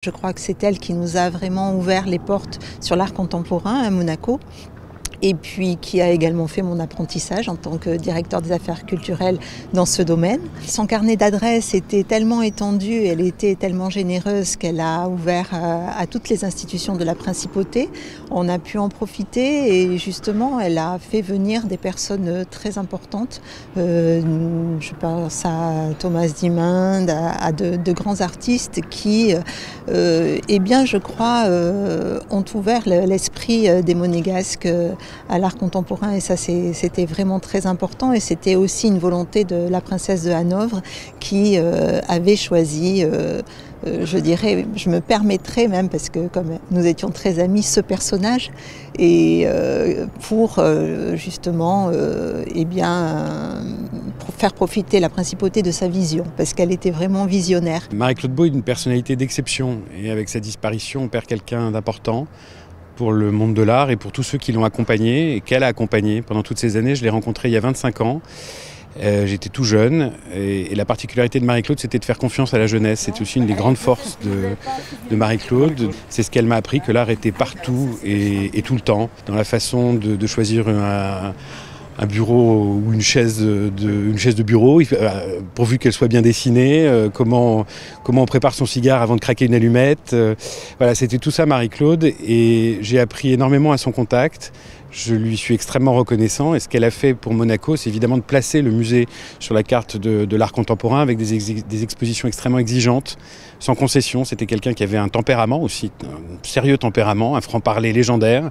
Je crois que c'est elle qui nous a vraiment ouvert les portes sur l'art contemporain à Monaco. Et puis qui a également fait mon apprentissage en tant que directeur des affaires culturelles dans ce domaine. Son carnet d'adresses était tellement étendu, elle était tellement généreuse qu'elle a ouvert à toutes les institutions de la principauté. On a pu en profiter et justement elle a fait venir des personnes très importantes. Je pense à Thomas Dymond, à de grands artistes qui, eh bien, je crois, ont ouvert l'esprit des Monégasques à l'art contemporain et ça c'était vraiment très important et c'était aussi une volonté de la princesse de Hanovre qui avait choisi, je dirais, je me permettrais même parce que comme nous étions très amis, ce personnage et pour justement eh bien, pour faire profiter la principauté de sa vision parce qu'elle était vraiment visionnaire. Marie-Claude Beau est une personnalité d'exception et avec sa disparition on perd quelqu'un d'important pour le monde de l'art et pour tous ceux qui l'ont accompagné et qu'elle a accompagné pendant toutes ces années. Je l'ai rencontrée il y a 25 ans. J'étais tout jeune et la particularité de Marie-Claude, c'était de faire confiance à la jeunesse. C'est aussi une des grandes forces de Marie-Claude. C'est ce qu'elle m'a appris, que l'art était partout et tout le temps, dans la façon de choisir un bureau ou une chaise de bureau, pourvu qu'elle soit bien dessinée, comment on prépare son cigare avant de craquer une allumette. Voilà, c'était tout ça Marie-Claude et j'ai appris énormément à son contact. Je lui suis extrêmement reconnaissant et ce qu'elle a fait pour Monaco, c'est évidemment de placer le musée sur la carte de l'art contemporain avec des expositions extrêmement exigeantes, sans concession. C'était quelqu'un qui avait un tempérament aussi, un sérieux tempérament, un franc-parler légendaire.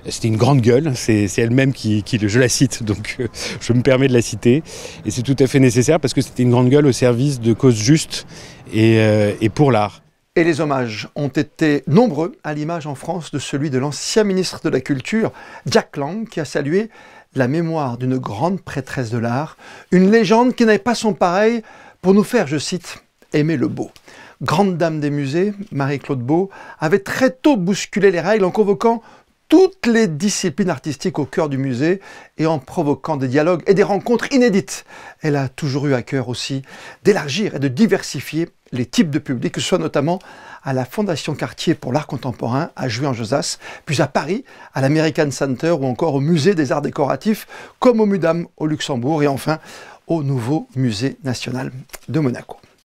C'était une grande gueule, c'est elle-même je la cite, donc je me permets de la citer. Et c'est tout à fait nécessaire parce que c'était une grande gueule au service de causes justes et pour l'art. Et les hommages ont été nombreux, à l'image en France de celui de l'ancien ministre de la Culture, Jack Lang, qui a salué la mémoire d'une grande prêtresse de l'art, une légende qui n'avait pas son pareil pour nous faire, je cite, aimer le beau. Grande dame des musées, Marie-Claude Beau avait très tôt bousculé les règles en convoquant toutes les disciplines artistiques au cœur du musée et en provoquant des dialogues et des rencontres inédites. Elle a toujours eu à cœur aussi d'élargir et de diversifier les types de publics, que ce soit notamment à la Fondation Cartier pour l'art contemporain à Juin-en-Josas, puis à Paris, à l'American Center ou encore au Musée des Arts Décoratifs, comme au MUDAM au Luxembourg et enfin au nouveau Musée National de Monaco.